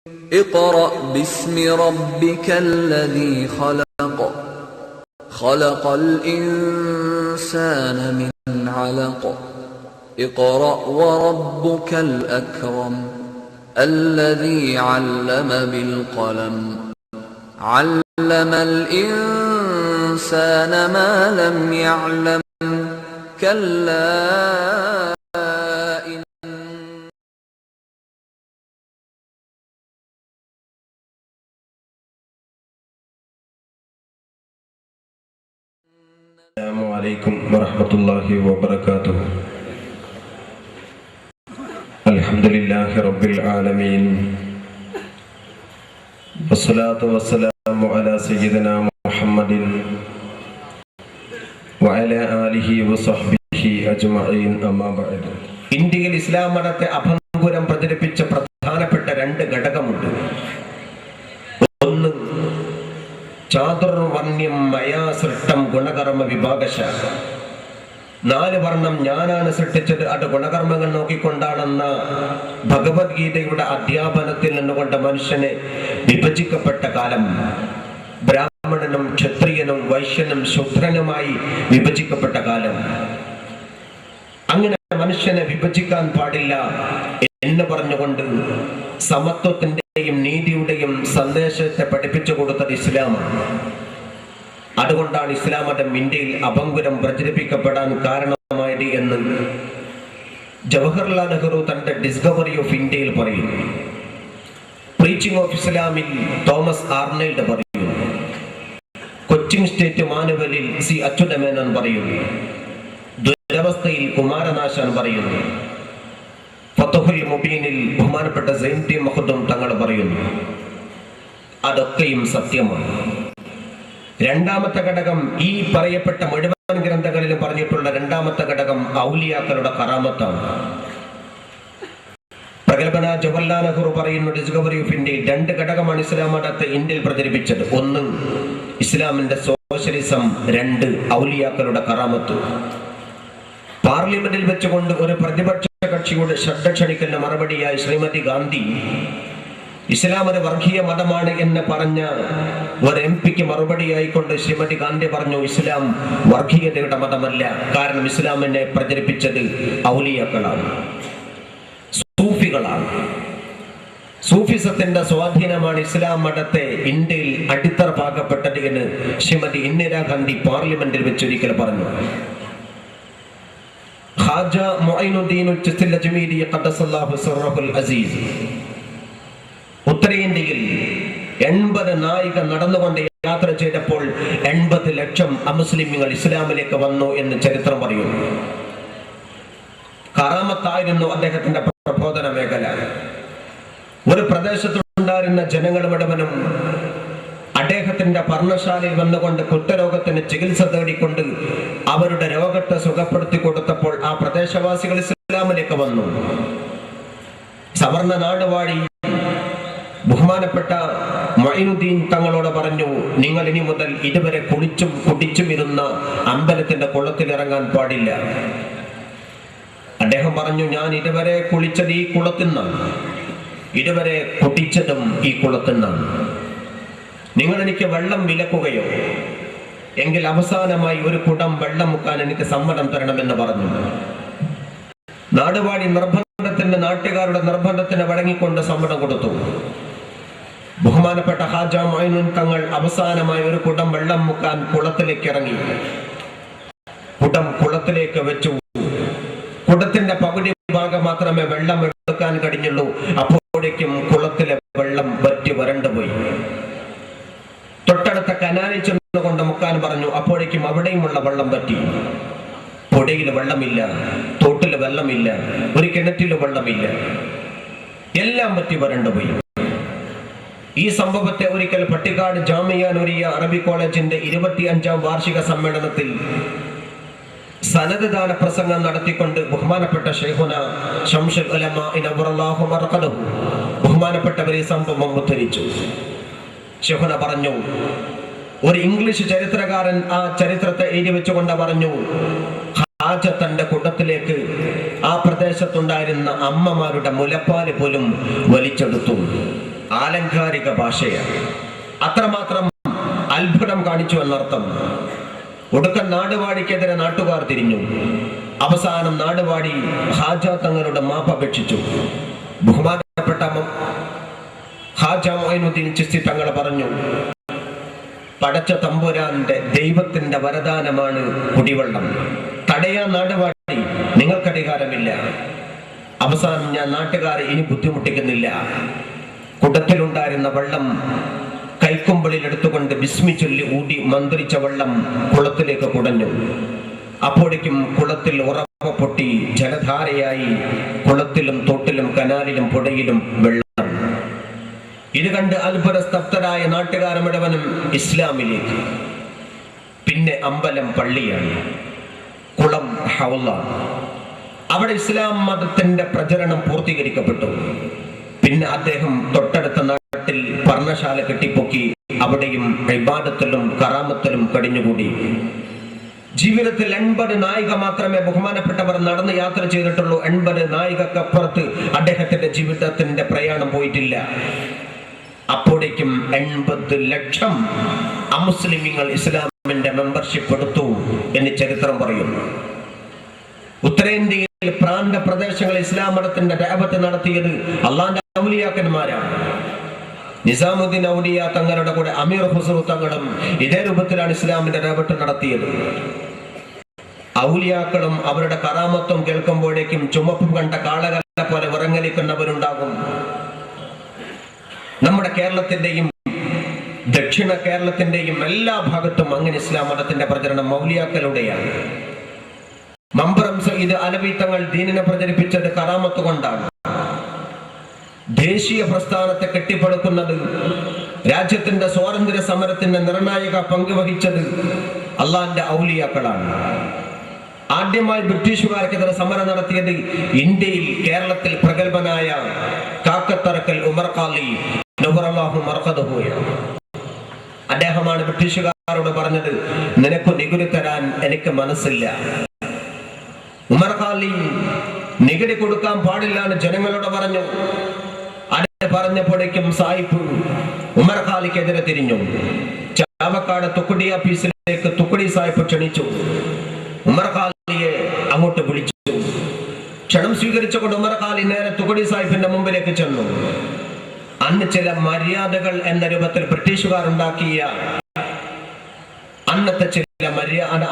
اقرأ باسم ربك الذي خلق خلق الإنسان من علق اقرأ وربك الأكرم الذي علم بالقلم علم الإنسان ما لم يعلم كلا السلام عليكم ورحمة الله وبركاته. الحمد لله رب العالمين والصلاة والسلام على سيدنا محمد وعلى آله وصحبه أجمعين أما بعد. ഇന്ത്യയിൽ ഇസ്ലാം മതത്തെ അഭംഗുരം പ്രചരിപ്പിച്ച പ്രധാനപ്പെട്ട രണ്ട് ഘടകമുണ്ട്. ഒന്ന് ചാതുർവർണ്ണ്യം മയാ സൃഷ്ടം ഗുണകർമ്മ വിഭാഗശാഖ. 4 വർണ്ണം ഞാനാണ് സൃഷ്ടിച്ചത്, അത് ഗുണകർമ്മങ്ങൾ നോക്കിക്കൊണ്ടാണെന്ന ഭഗവത്ഗീതയുടെ അധ്യാപനത്തിൽ നിന്നുകൊണ്ട് മനുഷ്യനെ വിഭജിക്കപ്പെട്ട കാലം. ബ്രാഹ്മണനും ക്ഷത്രിയനും വൈശ്യനും ശൂദ്രനുമായി വിഭജിക്കപ്പെട്ട കാലം. അങ്ങനെ മനുഷ്യനെ വിഭജിക്കാൻ പാടില്ല എന്ന് പറഞ്ഞുകൊണ്ട് സമത്വത്തിന്റെയും നീതിയുടെയും സന്ദേശത്തെ പഠിപ്പിച്ചു കൊടുത്തത് ഇസ്ലാമാണ്. അതുകൊണ്ടാണ് ഇസ്ലാം മതം ഇന്ത്യയിൽ അഭംഗുരം പ്രചരിപ്പിക്കപ്പെടാൻ കാരണമായത് എന്ന് ജവഹർലാൽ നെഹ്റു തന്റെ ഡിസ്കവറി ഓഫ് ഇന്ത്യയിൽ പറയുന്നു. പ്രീച്ചിങ് ഓഫ് ഇസ്ലാമിൽ തോമസ് ആർണൽഡ് പറയുന്നു. കൊച്ചിൻ സ്റ്റേറ്റ് മാനുവലിൽ സി അച്യുതമേനോൻ പറയുന്നു. ദുരവസ്ഥയിൽ കുമാരനാശാൻ പറയുന്നു. ഫതഹുൽ മുബീനിൽ ബഹുമാനപ്പെട്ട സൈനുദ്ദീൻ മഖ്ദൂം തങ്ങൾ പറയുന്നു. അതൊക്കെയും സത്യമാണ്. രണ്ടാമത്തെ ഘടകം, ഈ പറയപ്പെട്ട മുഴുവൻ ഗ്രന്ഥങ്ങളിലും പറഞ്ഞിട്ടുള്ള രണ്ടാമത്തെ ഘടകം ഔലിയാക്കളുടെ കറാമത്താണ്. പ്രഗൽഭന ജവഹർലാൽ നെഹ്റു പറയുന്നു ഡിസ്കവറി ഓഫ് ഇന്ത്യയിൽ 2 ഘടകമാണ് ഇസ്ലാം മതത്തെ ഇന്ത്യയിൽ പ്രചരിപ്പിച്ചത്. 1 ഇസ്ലാമിന്റെ സോഷ്യലിസം, 2 ഔലിയാക്കളുടെ കറാമത്ത്. പാർലമെന്റിൽ വെച്ചുകൊണ്ട് ഒരു പ്രതിപക്ഷ കക്ഷിയുടെ ശ്രദ്ധ ക്ഷണിക്കുന്ന മറുപടിയായി ശ്രീമതി ഗാന്ധി ഇസ്ലാം ഒരു വർഗീയ മതമാണ് എന്ന് പറഞ്ഞ ഒരു എംപിക്ക് മറുപടിയായിക്കൊണ്ട് ശ്രീമതി ഗാന്ധി പറഞ്ഞു, ഇസ്ലാം വർഗീയതയുടെ മതമല്ല, കാരണം ഇസ്ലാമിനെ പ്രചരിപ്പിച്ചത് ഔലിയാക്കളാണ്, സൂഫികളാണ്. സൂഫിസത്തിന്റെ സ്വാധീനമാണ് ഇസ്ലാം മതത്തെ ഇന്ത്യയിൽ അടിത്തറ പാകപ്പെട്ടത് എന്ന് ശ്രീമതി ഇന്ദിരാഗാന്ധി പാർലമെന്റിൽ വെച്ചൊരിക്കൽ പറഞ്ഞു. ഖാജ മുഈനുദ്ദീൻ ചിസ്തി അജ്മീരി ഖദ്ദസല്ലാഹു സിർറഹുൽ അസീസ് ഉത്തരേന്ത്യയിൽ 80 നായിക നടന്നുകൊണ്ട് യാത്ര ചെയ്തപ്പോൾ 80 ലക്ഷം അമുസ്ലിമുകൾ ഇസ്ലാമിലേക്ക് വന്നു എന്ന് ചരിത്രം പറയുന്നു. കറാമത്തായിരുന്നു അദ്ദേഹത്തിന്റെ പ്രബോധന മേഖല. ഒരു പ്രദേശത്തുണ്ടായിരുന്ന ജനങ്ങൾ മുഴുവനും അദ്ദേഹത്തിന്റെ പർണശാലയിൽ വന്നുകൊണ്ട് കുഷ്ഠരോഗത്തിന് ചികിത്സ തേടിക്കൊണ്ട് അവരുടെ രോഗത്തെ സുഖപ്പെടുത്തി കൊടുത്തപ്പോൾ ആ പ്രദേശവാസികൾ ഇസ്ലാമിലേക്ക് വന്നു. സവർണ നാടുവാഴി ബഹുമാനപ്പെട്ട മുഈനുദ്ദീൻ തങ്ങളോട് പറഞ്ഞു, നിങ്ങൾ ഇനി മുതൽ ഇതുവരെ കുളിച്ചും കുടിച്ചും ഇരുന്ന അമ്പലത്തിന്റെ കുളത്തിൽ ഇറങ്ങാൻ പാടില്ല. അദ്ദേഹം പറഞ്ഞു, ഞാൻ ഇതുവരെ കുളിച്ചത് ഈ കുളത്തിന്നാണ്, ഇതുവരെ കുടിച്ചതും ഈ കുളത്തിന്നാണ്. നിങ്ങൾ എനിക്ക് വെള്ളം വിലക്കുകയോ എങ്കിൽ അവസാനമായി ഒരു കുടം വെള്ളം മുക്കാൻ എനിക്ക് സമ്മതം തരണമെന്ന് പറഞ്ഞു. നാടുവാഴി നാട്ടുകാരുടെ നിർബന്ധത്തിന് വഴങ്ങിക്കൊണ്ട് സമ്മതം കൊടുത്തു. ബഹുമാനപ്പെട്ട ഖാജ മുഈനുദ്ദീൻ തങ്ങൾ അവസാനമായി ഒരു കുടം വെള്ളം മുക്കാൻ കുളത്തിലേക്ക് ഇറങ്ങി. കുടം കുളത്തിലേക്ക് വെച്ചു. കുടത്തിന്റെ പകുതി ഭാഗം മാത്രമേ വെള്ളം എടുക്കാൻ കഴിഞ്ഞുള്ളൂ. അപ്പോഴേക്കും കുളത്തിലെ വെള്ളം വറ്റി വരണ്ടുപോയി. തൊട്ടടുത്ത കനാലിൽ ചെന്നുകൊണ്ട് മുക്കാൻ പറഞ്ഞു. അപ്പോഴേക്കും അവിടെയുമുള്ള വെള്ളം വറ്റി. പുഴയിൽ വെള്ളമില്ല, തോട്ടിൽ വെള്ളമില്ല, ഒരു കിണറ്റിൽ വെള്ളമില്ല, എല്ലാം വറ്റി വരണ്ടുപോയി. ഈ സംഭവത്തെ ഒരിക്കൽ പട്ടിക്കാട് ജാമിയ നൂരിയ അറബി കോളേജിന്റെ 25ാം വാർഷിക സമ്മേളനത്തിൽ സനദ്ദാന പ്രസംഗം നടത്തിക്കൊണ്ട് ബഹുമാനപ്പെട്ട ശൈഖുന ശംസുൽ ഉലമാ നവറല്ലാഹു മർഖദഹു ബഹുമാനപ്പെട്ടവർ ഈ സംഭവം ഉദ്ധരിച്ചു. ശൈഖുന പറഞ്ഞു, ഒരു ഇംഗ്ലീഷ് ചരിത്രകാരൻ ആ ചരിത്രത്തെ എഴുതി വെച്ചുകൊണ്ട് പറഞ്ഞു, ഖാജ തന്റെ കുടത്തിലേക്ക് ആ പ്രദേശത്തുണ്ടായിരുന്ന അമ്മമാരുടെ മുലപ്പാല് പോലും വലിച്ചെടുത്തു. ആലങ്കാരിക ഭാഷയാണ്. അത്രമാത്രം അത്ഭുതം കാണിച്ചു എന്നർത്ഥം. ഒടുക്കം നാടുവാടിക്കെതിരെ നാട്ടുകാർ തിരിഞ്ഞു. അവസാനം നാടുവാടി ഹാജ തങ്ങളുടെ മാപ്പ് അപേക്ഷിച്ചു. ബഹുമാനപ്പെട്ട ഹാജ മൊയ്നുദ്ദീൻ ചിസ്തി തങ്ങൾ പറഞ്ഞു, പടച്ച തമ്പുരാന്റെ ദൈവത്തിന്റെ വരദാനമാണ് കുടിവെള്ളം. തടയാൻ നാടുവാടി നിങ്ങൾക്ക് അധികാരമില്ല. അവസാനം ഞാൻ നാട്ടുകാരെ ഇനി ബുദ്ധിമുട്ടിക്കുന്നില്ല. കുടത്തിലുണ്ടായിരുന്ന വെള്ളം കൈക്കുമ്പിളിൽ എടുത്തുകൊണ്ട് ബിസ്മി ചൊല്ലി ഊടി മന്ത്രിച്ച വെള്ളം കുളത്തിലേക്ക് കുടഞ്ഞു. അപ്പോഴേക്കും കുളത്തിൽ ഉറവ പൊട്ടി ജലധാരയായി കുളത്തിലും തോട്ടിലും കനാലിലും പുഴയിലും വെള്ളം. ഇത് കണ്ട് അത്ഭുത സ്തബ്ധരായ നാട്ടുകാർ മുഴുവനും ഇസ്ലാമിലേക്ക്. പിന്നെ അമ്പലം പള്ളിയാണ്, കുളം ഹൗള. അവിടെ ഇസ്ലാം മതത്തിന്റെ പ്രചരണം പൂർത്തീകരിക്കപ്പെട്ടു. പിന്നെ അദ്ദേഹം തൊട്ടടുത്ത നാട്ടിൽ പർണശാല കെട്ടിപ്പൊക്കി അവിടെയും ഇബാദത്തിലും കറാമത്തിലും കഴിഞ്ഞുകൂടി. ജീവിതത്തിൽ 80 നായിക മാത്രമേ ബഹുമാനപ്പെട്ടവർ നടന്ന് യാത്ര ചെയ്തിട്ടുള്ളൂ. 80 നായികക്കപ്പുറത്ത് അദ്ദേഹത്തിന്റെ ജീവിതത്തിന്റെ പ്രയാണം പോയിട്ടില്ല. അപ്പോഴേക്കും 80 ലക്ഷം അമുസ്ലിമീങ്ങൾ ഇസ്ലാമിന്റെ മെമ്പർഷിപ്പ് എടുത്തു എന്ന് ചരിത്രം പറയുന്നു. ഉത്തരേന്ത്യയിൽ പ്രാന്ത പ്രദേശങ്ങളിൽ ഇസ്ലാം മതത്തിന്റെ ദഅവത്ത് നടത്തിയത് അള്ളാന്റെ ഔലിയാക്കന്മാരാണ്. നിസാമുദ്ദീൻ ഔലിയ തങ്ങളുടെ കൂടെ അമീർ ഖുസ്രു തങ്ങളും ഇതേ രൂപത്തിലാണ് ഇസ്ലാമിന്റെ ദഅവത്ത് നടത്തിയത്. ഔലിയാക്കളും അവരുടെ കറാമത്തും കേൾക്കുമ്പോഴേക്കും ചുമപ്പും കണ്ട കാളകളെ പോലെ വിറങ്ങലിക്കുന്നവരുണ്ടാകും. നമ്മുടെ കേരളത്തിന്റെയും ദക്ഷിണ കേരളത്തിന്റെയും എല്ലാ ഭാഗത്തും അങ്ങനെ ഇസ്ലാം മതത്തിന്റെ പ്രചരണം ഔലിയാക്കളുടെയാണ്. മമ്പറം സയ്യിദ് അലവി തങ്ങൾ ദീനിനെ പ്രചരിപ്പിച്ചത് കറാമത്ത് കൊണ്ടാണ്. ദേശീയ പ്രസ്ഥാനത്തെ കെട്ടിപ്പടുക്കുന്നത്, രാജ്യത്തിന്റെ സ്വാതന്ത്ര്യ സമരത്തിന്റെ നിർണായക പങ്ക് വഹിച്ചത് അള്ളാന്റെ ഔലിയാക്കളാണ്. ആദ്യമായി ബ്രിട്ടീഷുകാർക്കെതിരെ സമരം നടത്തിയത് ഇന്ത്യയിൽ കേരളത്തിൽ പ്രഗത്ഭനായ കാക്കത്തറക്കൽ ഉമർ ഖാലി നവറല്ലാഹു മർഖദഹുയാണ്. അദ്ദേഹമാണ് ബ്രിട്ടീഷുകാരോട് പറഞ്ഞത്, നിനക്ക് നികുതി തരാൻ എനിക്ക് മനസ്സില്ല. ഉമർ ഖാലി നികുതി കൊടുക്കാൻ പാടില്ല എന്ന് ജനങ്ങളോട് പറഞ്ഞു. അത് പറഞ്ഞപ്പോഴേക്കും സായിപ്പ് ഉമർ ഖാലിക്കെതിരെ തിരിഞ്ഞു. ചാവക്കാട് തുക്കുടി ഓഫീസിലേക്ക് തുക്കുടി സായിപ്പ് ക്ഷണിച്ചു. ഉമർ ഖാലിയെ അങ്ങോട്ട് വിളിച്ചു. ക്ഷണം സ്വീകരിച്ചുകൊണ്ട് ഉമർ ഖാലി നേരെ തുക്കുടി സാഹിബിന്റെ മുമ്പിലേക്ക് ചെന്നു. അന്ന് ചില മര്യാദകൾ എന്ന രൂപത്തിൽ ബ്രിട്ടീഷുകാർ ഉണ്ടാക്കിയ അന്നത്തെ ചില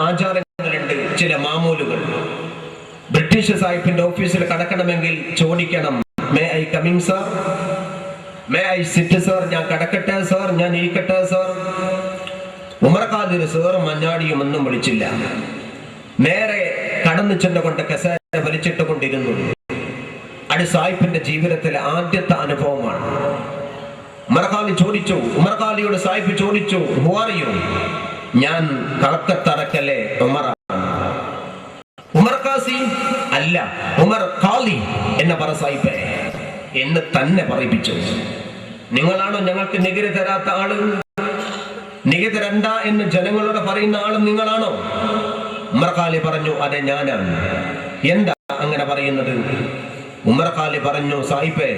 ആചാരങ്ങളുണ്ട്, ചില മാമൂലുകൾ. ബ്രിട്ടീഷ് സാഹിബിന്റെ ഓഫീസിൽ കടക്കണമെങ്കിൽ ചോദിക്കണം, may I coming sir, may I sit sir, ഞാൻ കടക്കട്ടെ സർ, ഞാൻ ഇരിക്കട്ടെ സർ. ഉമർ ഖാലി സർ മഞ്ഞാടിയും ഒന്നും വിളിച്ചില്ല. നേരെ കടന്നു ചെന്നുകൊണ്ട് കസേര വലിച്ചിട്ട് കൊണ്ടിരുന്നു. അത് സാഹിബിന്റെ ജീവിതത്തിലെ ആദ്യത്തെ അനുഭവമാണ്. ഉമർ ഖാലി ചോദിച്ചു, ഉമർ ഖാലിയോട് സാഹിബ് ചോദിച്ചു, ഹു ആർ യു? ഞാൻ കളക്കത്തറക്കലെ ഉമറാണ്. ഉമർ ഖാസി അല്ല, ഉമർ ഖാലി എന്ന പറ സാഹിബേ എന്ന് തന്നെ പറയിപ്പിച്ചു. നിങ്ങളാണോ ഞങ്ങൾക്ക് നികുതി തരാത്ത ആള്? നികുതി തരണ്ട എന്ന് ജനങ്ങളോട് പറയുന്ന ആളും നിങ്ങളാണോ? ഉമർ ഖാലി പറഞ്ഞു, അതെ ഞാനാണ്. എന്താ അങ്ങനെ പറയുന്നത്? ഉമർ ഖാലി പറഞ്ഞു, സാഹിബേ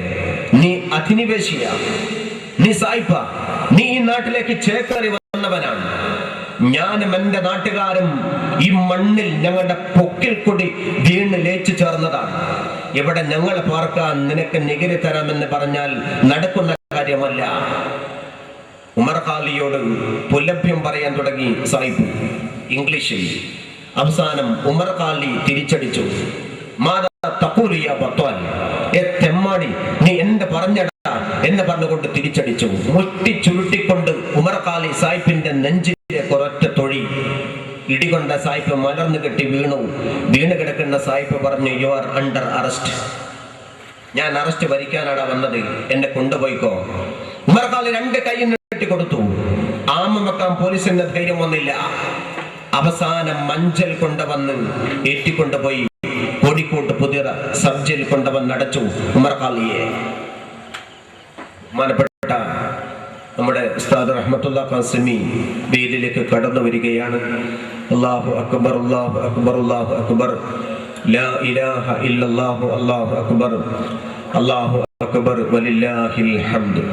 നീ അധിനിവേശിയ, നീ സായിപ്പ, നീ ഈ നാട്ടിലേക്ക് ചേക്കേറി വന്നവനാണ്. ഞാനും എന്റെ നാട്ടുകാരും ഈ മണ്ണിൽ ഞങ്ങളുടെ പൊക്കിൽ കൂടി വീണ് ലയിച്ചു ചേർന്നതാണ്. ഇവിടെ ഞങ്ങൾ പാർക്കാൻ നിനക്ക് നികുതി തരാമെന്ന് പറഞ്ഞാൽ നടക്കുന്ന കാര്യമല്ല. ഉമർ ഖാലിയോട് പുലഭ്യം പറയാൻ തുടങ്ങി സായിപ്പ് ഇംഗ്ലീഷിൽ. അവസാനം ഉമർ ഖാലി തിരിച്ചടിച്ചു, തെമ്മാടി, നീ എന്റെ പറഞ്ഞടാ എന്ന് പറഞ്ഞുകൊണ്ട് തിരിച്ചടിച്ചു. മുട്ടി ചുരുട്ടിക്കൊണ്ട് ഉമർ ഖാലി സായിപ്പിന്റെ നെഞ്ചിലെ കുറൊറ്റ തൊഴി. ഇടികൊണ്ട സായിപ്പ് മലർന്നു കെട്ടി വീണു. വീണ് കിടക്കുന്ന സായിപ്പ് പറഞ്ഞു, യു ആർ അണ്ടർ അറസ്റ്റ്. ഞാൻ അറസ്റ്റ് ഭരിക്കാനാണ് വന്നത്, എന്നെ കൊണ്ടുപോയിക്കോ. ഉമർ ഖാലി 2 കൈ നീട്ടി കൊടുത്തു. ആമ വെക്കാൻ പോലീസിന്റെ ധൈര്യം വന്നില്ല. അവസാനം മഞ്ചൽ കൊണ്ടുവന്ന് ഏറ്റിക്കൊണ്ടുപോയി കോഴിക്കോട്ട് പുതിയ സബ് ജയിൽ കൊണ്ടുവന്ന് അടച്ചു ഉമർ ഖാലിയെ. ബഹുമാനപ്പെട്ട നമ്മുടെ ഉസ്താദ് റഹ്മത്തുള്ളാ ഖാസിമി വേദിയിലേക്ക് കടന്നു വരികയാണ്. അല്ലാഹു അക്ബർ, അല്ലാഹു അക്ബർ, അല്ലാഹു അക്ബർ, ലാ ഇലാഹ ഇല്ലല്ലാഹു, അല്ലാഹു അക്ബർ, അല്ലാഹു അക്ബർ, വലില്ലാഹിൽ ഹംദ്.